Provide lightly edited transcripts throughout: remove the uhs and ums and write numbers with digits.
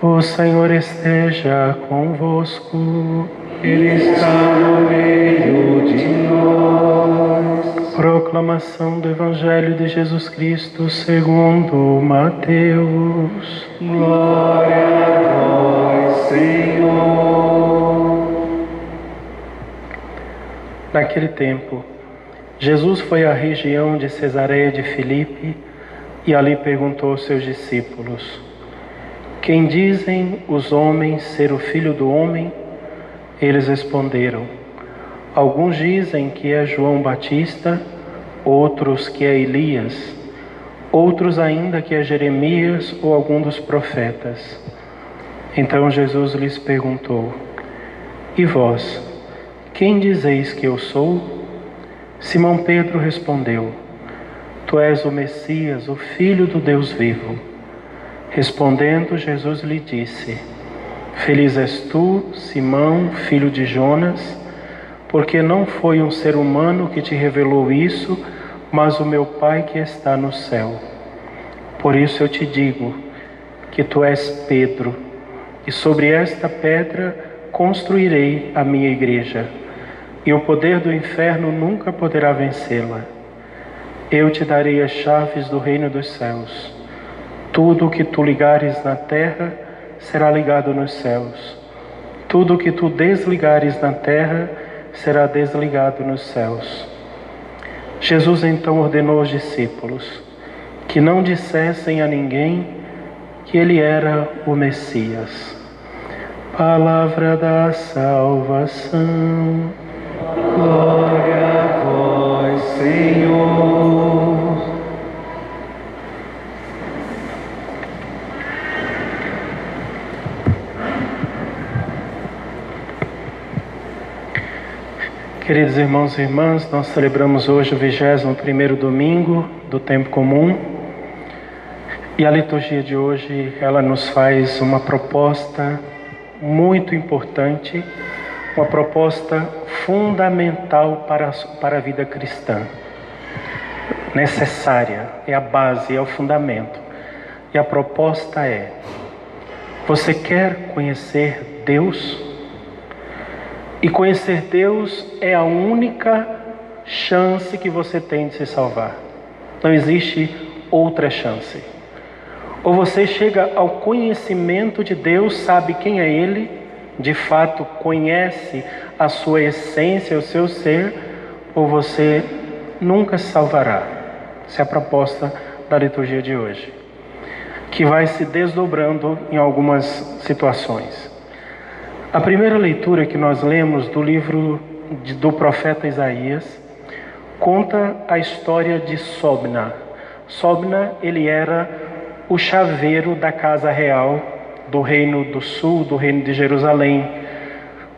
O Senhor esteja convosco. Ele está no meio de nós. Proclamação do Evangelho de Jesus Cristo segundo Mateus. Glória a vós, Senhor. Naquele tempo, Jesus foi à região de Cesareia de Filipe e ali perguntou aos seus discípulos: Quem dizem os homens ser o Filho do Homem? Eles responderam: Alguns dizem que é João Batista, outros que é Elias, outros ainda que é Jeremias ou algum dos profetas. Então Jesus lhes perguntou: E vós, quem dizeis que eu sou? Simão Pedro respondeu: Tu és o Messias, o Filho do Deus vivo. Respondendo, Jesus lhe disse: Feliz és tu, Simão, filho de Jonas, porque não foi um ser humano que te revelou isso, mas o meu Pai que está no céu. Por isso eu te digo que tu és Pedro, e sobre esta pedra construirei a minha igreja, e o poder do inferno nunca poderá vencê-la. Eu te darei as chaves do reino dos céus. Tudo o que tu ligares na terra será ligado nos céus. Tudo o que tu desligares na terra será desligado nos céus. Jesus então ordenou aos discípulos que não dissessem a ninguém que ele era o Messias. Palavra da salvação. Glória a vós, Senhor. Queridos irmãos e irmãs, nós celebramos hoje o 21º domingo do tempo comum e a liturgia de hoje ela nos faz uma proposta muito importante, uma proposta fundamental para a vida cristã, necessária, é a base, é o fundamento. E a proposta é: você quer conhecer Deus? E conhecer Deus é a única chance que você tem de se salvar. Não existe outra chance. Ou você chega ao conhecimento de Deus, sabe quem é Ele, de fato conhece a sua essência, o seu ser, ou você nunca se salvará. Essa é a proposta da liturgia de hoje, que vai se desdobrando em algumas situações. A primeira leitura que nós lemos do livro do profeta Isaías conta a história de Sobna. Sobna, ele era o chaveiro da casa real do reino do sul, do reino de Jerusalém.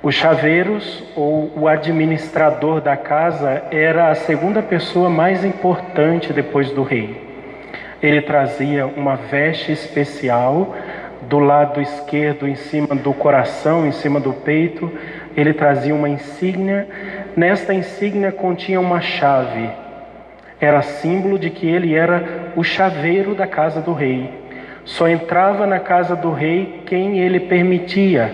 Os chaveiros, ou o administrador da casa, era a segunda pessoa mais importante depois do rei. Ele trazia uma veste especial do lado esquerdo, em cima do coração, em cima do peito, ele trazia uma insígnia. Nesta insígnia continha uma chave. Era símbolo de que ele era o chaveiro da casa do rei. Só entrava na casa do rei quem ele permitia.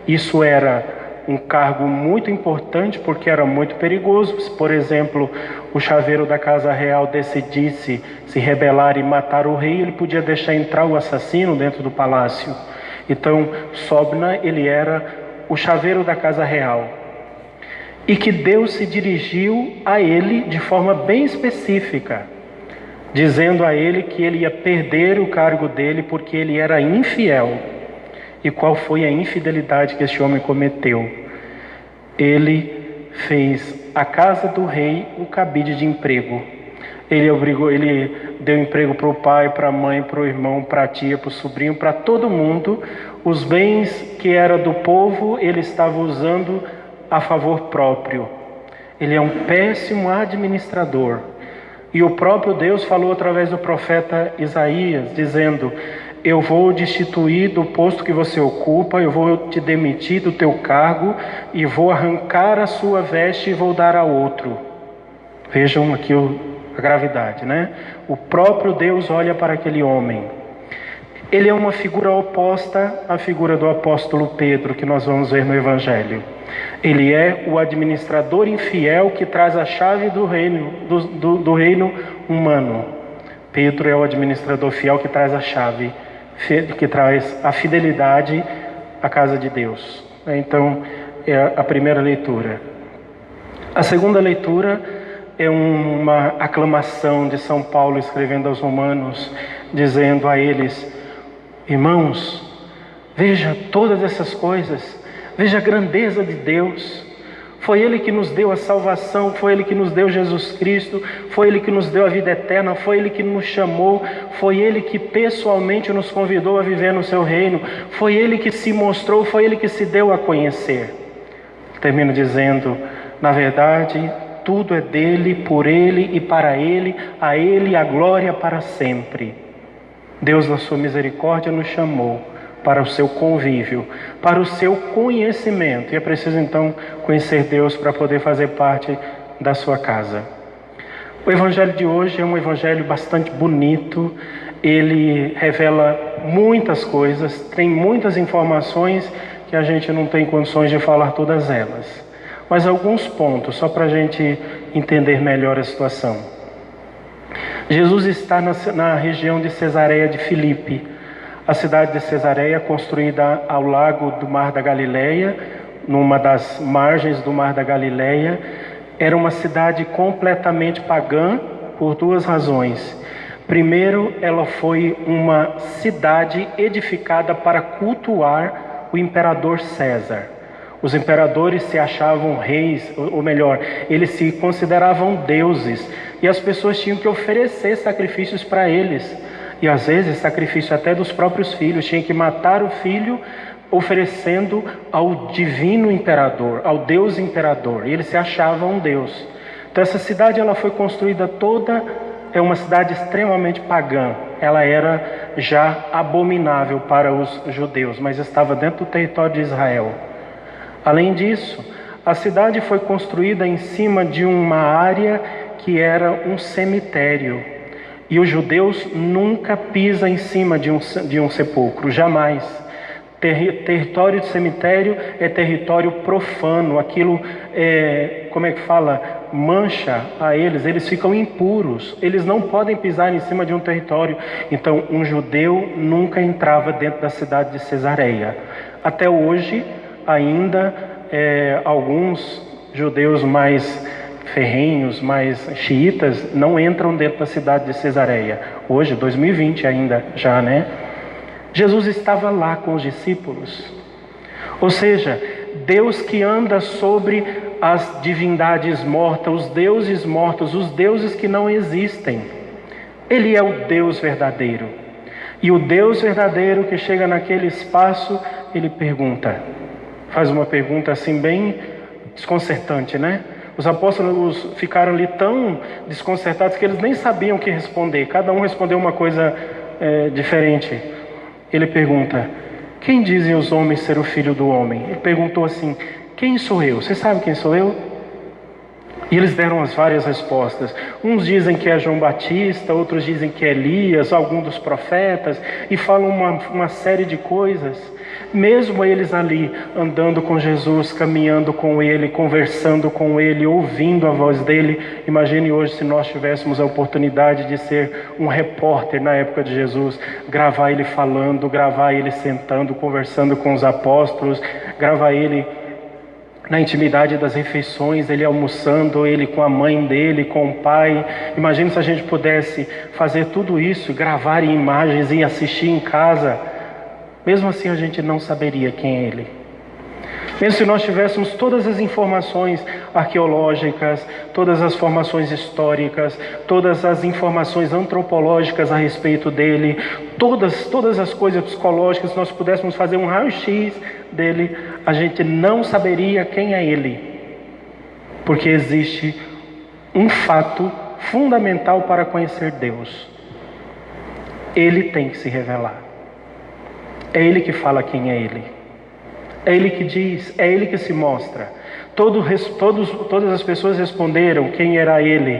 Isso era um cargo muito importante porque era muito perigoso. Se, por exemplo, o chaveiro da casa real decidisse se rebelar e matar o rei, ele podia deixar entrar o assassino dentro do palácio. Então, Sobna, ele era o chaveiro da casa real. E que Deus se dirigiu a ele de forma bem específica, dizendo a ele que ele ia perder o cargo dele porque ele era infiel. E qual foi a infidelidade que este homem cometeu? Ele fez a casa do rei um cabide de emprego. Ele deu emprego para o pai, para a mãe, para o irmão, para a tia, para o sobrinho, para todo mundo. Os bens que era do povo, ele estava usando a favor próprio. Ele é um péssimo administrador. E o próprio Deus falou através do profeta Isaías, dizendo: eu vou destituir do posto que você ocupa, eu vou te demitir do teu cargo e vou arrancar a sua veste e vou dar a outro. Vejam aqui a gravidade, né? O próprio Deus olha para aquele homem. Ele é uma figura oposta à figura do apóstolo Pedro, que nós vamos ver no Evangelho. Ele é o administrador infiel que traz a chave do reino humano. Pedro é o administrador fiel que traz a chave, que traz a fidelidade à casa de Deus. Então, é a primeira leitura. A segunda leitura é uma aclamação de São Paulo escrevendo aos Romanos, dizendo a eles: irmãos, veja todas essas coisas, veja a grandeza de Deus. Foi Ele que nos deu a salvação, foi Ele que nos deu Jesus Cristo, foi Ele que nos deu a vida eterna, foi Ele que nos chamou, foi Ele que pessoalmente nos convidou a viver no seu reino, foi Ele que se mostrou, foi Ele que se deu a conhecer. Termino dizendo: na verdade, tudo é dele, por Ele e para Ele, a Ele a glória para sempre. Deus, na sua misericórdia, nos chamou para o seu convívio, para o seu conhecimento. E é preciso então conhecer Deus para poder fazer parte da sua casa. O evangelho de hoje é um evangelho bastante bonito. Ele revela muitas coisas, tem muitas informações que a gente não tem condições de falar todas elas. Mas alguns pontos, só para a gente entender melhor a situação. Jesus está na região de Cesareia de Filipe. A cidade de Cesareia, construída ao lago do Mar da Galileia, numa das margens do Mar da Galileia, era uma cidade completamente pagã por duas razões. Primeiro, ela foi uma cidade edificada para cultuar o imperador César. Os imperadores se achavam reis, ou melhor, eles se consideravam deuses, e as pessoas tinham que oferecer sacrifícios para eles. E às vezes sacrifício até dos próprios filhos, tinha que matar o filho oferecendo ao divino imperador, ao Deus imperador, e eles se achavam um Deus. Então essa cidade ela foi construída toda, é uma cidade extremamente pagã, ela era já abominável para os judeus, mas estava dentro do território de Israel. Além disso, a cidade foi construída em cima de uma área que era um cemitério. E os judeus nunca pisam em cima de um sepulcro, jamais. Território de cemitério é território profano, aquilo mancha a eles, eles ficam impuros, eles não podem pisar em cima de um território. Então um judeu nunca entrava dentro da cidade de Cesareia. Até hoje ainda alguns judeus mais ferrenhos, mais xiitas, não entram dentro da cidade de Cesareia. Hoje, 2020 ainda já, né? Jesus estava lá com os discípulos. Ou seja, Deus que anda sobre as divindades mortas, os deuses que não existem. Ele é o Deus verdadeiro. E o Deus verdadeiro que chega naquele espaço, ele faz uma pergunta assim bem desconcertante, né? Os apóstolos ficaram ali tão desconcertados que eles nem sabiam o que responder. Cada um respondeu uma coisa diferente. Ele pergunta: quem dizem os homens ser o filho do homem? Ele perguntou assim: quem sou eu? Você sabe quem sou eu? E eles deram as várias respostas. Uns dizem que é João Batista, outros dizem que é Elias, algum dos profetas, e falam uma série de coisas. Mesmo eles ali, andando com Jesus, caminhando com Ele, conversando com Ele, ouvindo a voz dEle. Imagine hoje se nós tivéssemos a oportunidade de ser um repórter na época de Jesus, gravar Ele falando, gravar Ele sentando, conversando com os apóstolos, gravar Ele na intimidade das refeições, Ele almoçando, Ele com a mãe dele, com o pai. Imagine se a gente pudesse fazer tudo isso, gravar em imagens e assistir em casa. Mesmo assim a gente não saberia quem é Ele. Mesmo se nós tivéssemos todas as informações arqueológicas, todas as formações históricas, todas as informações antropológicas a respeito dele, todas as coisas psicológicas, se nós pudéssemos fazer um raio-x dele, a gente não saberia quem é Ele. Porque existe um fato fundamental para conhecer Deus. Ele tem que se revelar. É Ele que fala quem é Ele. É Ele que diz, é Ele que se mostra. Todas as pessoas responderam quem era Ele.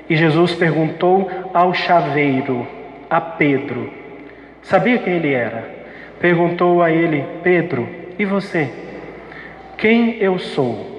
E Jesus perguntou ao chaveiro, a Pedro: sabia quem ele era. Perguntou a ele: Pedro, e você? Quem eu sou?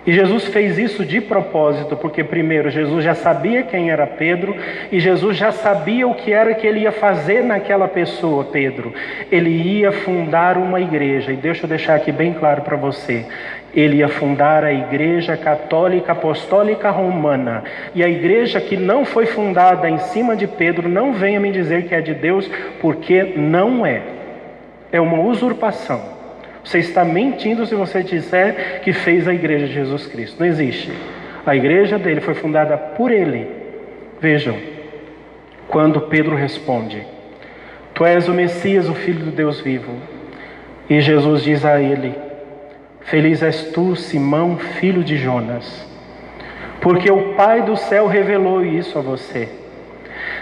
E Jesus fez isso de propósito, porque primeiro Jesus já sabia quem era Pedro, e Jesus já sabia o que era que ele ia fazer naquela pessoa, Pedro. Ele ia fundar uma igreja, e deixa eu deixar aqui bem claro para você. Ele ia fundar a Igreja Católica Apostólica Romana. E a igreja que não foi fundada em cima de Pedro, não venha me dizer que é de Deus, porque não é. É uma usurpação. Você está mentindo se você disser que fez a igreja de Jesus Cristo. Não existe. A igreja dele foi fundada por ele. Vejam, quando Pedro responde: Tu és o Messias, o Filho do Deus vivo. E Jesus diz a ele: Feliz és tu, Simão, filho de Jonas, porque o Pai do céu revelou isso a você.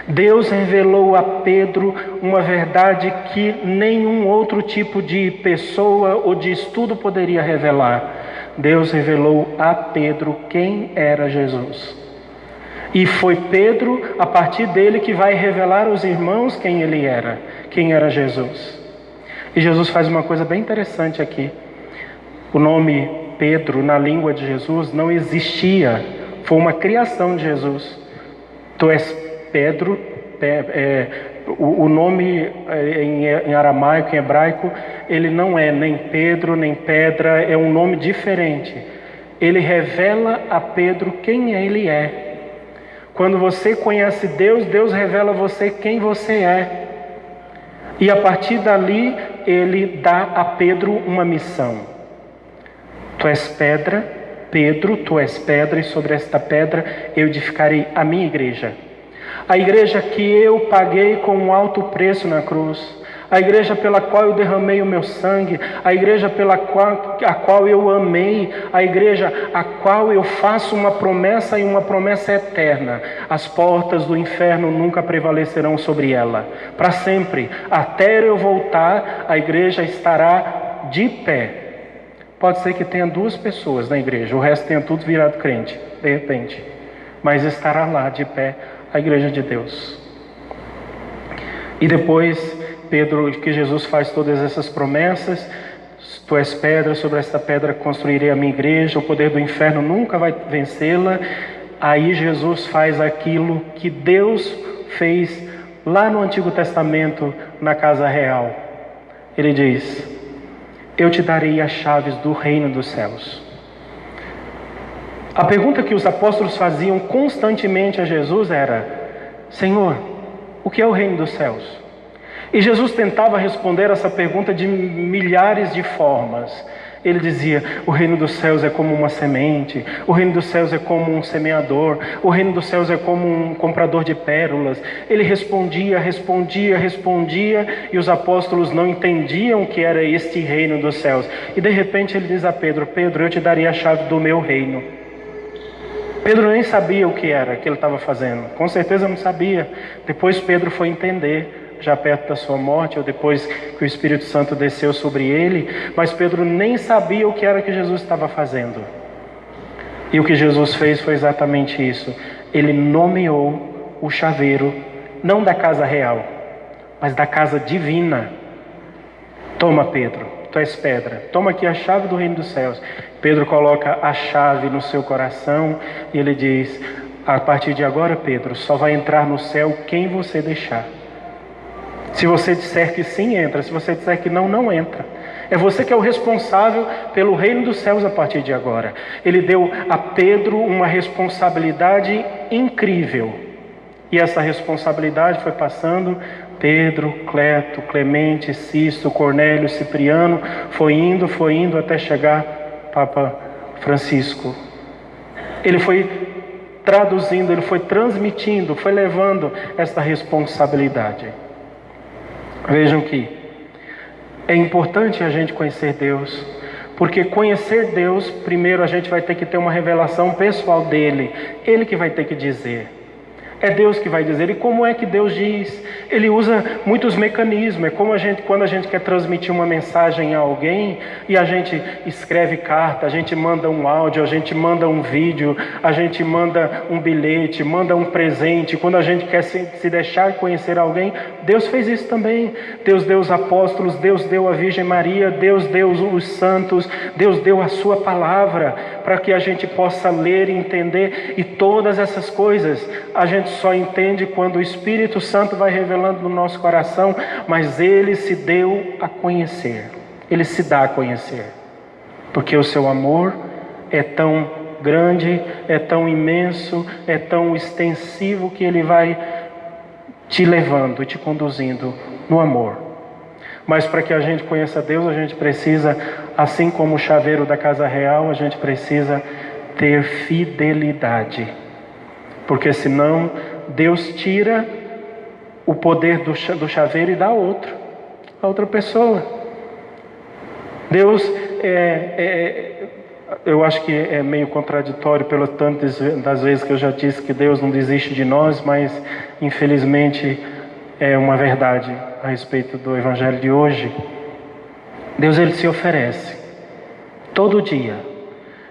Deus revelou a Pedro uma verdade que nenhum outro tipo de pessoa ou de estudo poderia revelar. Deus revelou a Pedro quem era Jesus. E foi Pedro, a partir dele, que vai revelar aos irmãos quem ele era, quem era Jesus. E Jesus faz uma coisa bem interessante aqui. O nome Pedro na língua de Jesus não existia, foi uma criação de Jesus. Tu és Pedro, o nome em aramaico, em hebraico, ele não é nem Pedro, nem pedra, é um nome diferente. Ele revela a Pedro quem ele é. Quando você conhece Deus, Deus revela a você quem você é. E a partir dali, ele dá a Pedro uma missão. Tu és pedra, Pedro, tu és pedra, e sobre esta pedra eu edificarei a minha igreja. A igreja que eu paguei com um alto preço na cruz, a igreja pela qual eu derramei o meu sangue, a igreja a qual eu amei, a igreja a qual eu faço uma promessa, e uma promessa eterna. As portas do inferno nunca prevalecerão sobre ela, para sempre. Até eu voltar, a igreja estará de pé. Pode ser que tenha 2 pessoas na igreja, o resto tenha tudo virado crente, de repente, mas estará lá de pé a igreja de Deus. E depois Pedro, que Jesus faz todas essas promessas: Tu és pedra, sobre esta pedra construirei a minha igreja, o poder do inferno nunca vai vencê-la. Aí Jesus faz aquilo que Deus fez lá no Antigo Testamento, na casa real. Ele diz: Eu te darei as chaves do reino dos céus. A pergunta que os apóstolos faziam constantemente a Jesus era: Senhor, o que é o reino dos céus? E Jesus tentava responder essa pergunta de milhares de formas. Ele dizia: o reino dos céus é como uma semente, o reino dos céus é como um semeador, o reino dos céus é como um comprador de pérolas. Ele respondia, e os apóstolos não entendiam o que era este reino dos céus. E de repente ele diz a Pedro: Pedro, eu te darei a chave do meu reino. Pedro nem sabia o que era que ele estava fazendo, com certeza não sabia. Depois Pedro foi entender, já perto da sua morte, ou depois que o Espírito Santo desceu sobre ele, mas Pedro nem sabia o que era que Jesus estava fazendo. E o que Jesus fez foi exatamente isso. Ele nomeou o chaveiro, não da casa real, mas da casa divina. Toma, Pedro, tu és pedra, toma aqui a chave do reino dos céus. Pedro coloca a chave no seu coração e ele diz: a partir de agora, Pedro, só vai entrar no céu quem você deixar. Se você disser que sim, entra. Se você disser que não, não entra. É você que é o responsável pelo reino dos céus a partir de agora. Ele deu a Pedro uma responsabilidade incrível. E essa responsabilidade foi passando: Pedro, Cleto, Clemente, Cisto, Cornélio, Cipriano, foi indo até chegar Papa Francisco. Ele foi traduzindo, ele foi transmitindo, foi levando esta responsabilidade. Vejam que é importante a gente conhecer Deus, porque conhecer Deus, primeiro a gente vai ter que ter uma revelação pessoal dele, ele que vai ter que dizer. É Deus que vai dizer. E como é que Deus diz? Ele usa muitos mecanismos. É como quando a gente quer transmitir uma mensagem a alguém e a gente escreve carta, a gente manda um áudio, a gente manda um vídeo, a gente manda um bilhete, manda um presente. Quando a gente quer se deixar conhecer alguém, Deus fez isso também. Deus deu os apóstolos, Deus deu a Virgem Maria, Deus deu os santos, Deus deu a sua palavra para que a gente possa ler e entender. E todas essas coisas a gente só entende quando o Espírito Santo vai revelando no nosso coração, mas Ele se deu a conhecer, Ele se dá a conhecer, porque o seu amor é tão grande, é tão imenso, é tão extensivo que Ele vai te levando e te conduzindo no amor. Mas para que a gente conheça Deus, a gente precisa, assim como o chaveiro da casa real, a gente precisa ter fidelidade. Porque senão Deus tira o poder do chaveiro e dá a outra pessoa. Deus eu acho que é meio contraditório pelo tanto das vezes que eu já disse que Deus não desiste de nós, mas infelizmente é uma verdade a respeito do Evangelho de hoje. Deus, Ele se oferece todo dia.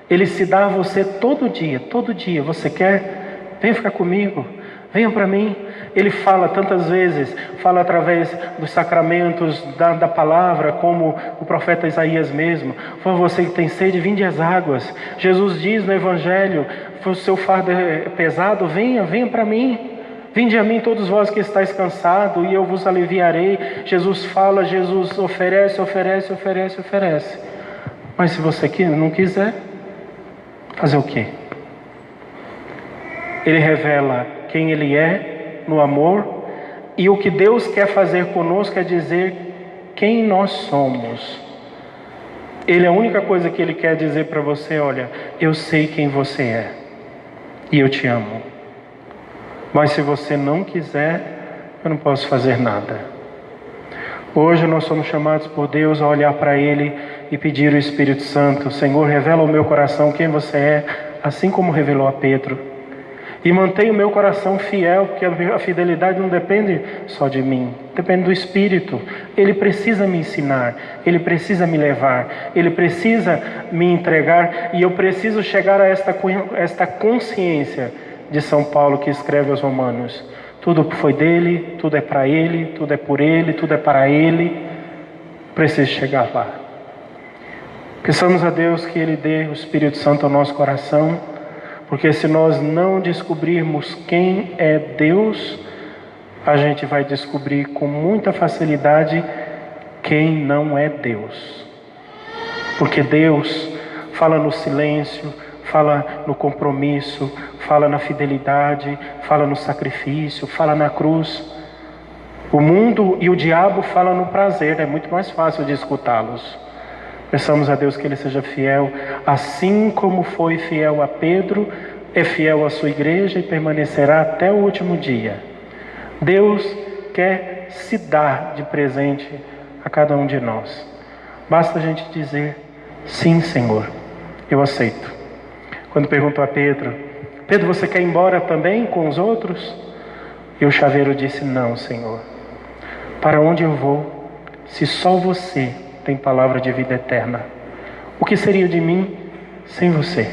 Ele se dá a você todo dia, todo dia. Você quer? Vem ficar comigo, venha para mim. Ele fala tantas vezes, fala através dos sacramentos, da palavra, como o profeta Isaías mesmo. For você que tem sede, vinde às águas. Jesus diz no Evangelho, se o seu fardo é pesado, venha para mim. Vinde a mim todos vós que estáis cansados e eu vos aliviarei. Jesus fala, Jesus oferece. Mas se você não quiser, fazer o quê? Ele revela quem Ele é no amor, e o que Deus quer fazer conosco é dizer quem nós somos. A única coisa que Ele quer dizer para você, olha, eu sei quem você é e eu te amo. Mas se você não quiser, eu não posso fazer nada. Hoje nós somos chamados por Deus a olhar para Ele e pedir o Espírito Santo. Senhor, revela ao meu coração quem você é, assim como revelou a Pedro. E mantenha o meu coração fiel, porque a fidelidade não depende só de mim, depende do Espírito. Ele precisa me ensinar, Ele precisa me levar, Ele precisa me entregar, e eu preciso chegar a esta consciência de São Paulo, que escreve aos Romanos. Tudo foi dele, tudo é para Ele, tudo é por Ele, tudo é para Ele. Preciso chegar lá. Peçamos a Deus que Ele dê o Espírito Santo ao nosso coração, porque se nós não descobrirmos quem é Deus, a gente vai descobrir com muita facilidade quem não é Deus. Porque Deus fala no silêncio, fala no compromisso, fala na fidelidade, fala no sacrifício, fala na cruz. O mundo e o diabo falam no prazer, é muito mais fácil de escutá-los. Peçamos a Deus que Ele seja fiel, assim como foi fiel a Pedro, é fiel à sua igreja e permanecerá até o último dia. Deus quer se dar de presente a cada um de nós. Basta a gente dizer, sim, Senhor, eu aceito. Quando perguntou a Pedro, Pedro, você quer ir embora também com os outros? E o chaveiro disse, não, Senhor. Para onde eu vou, se só você tem palavra de vida eterna? O que seria de mim sem você?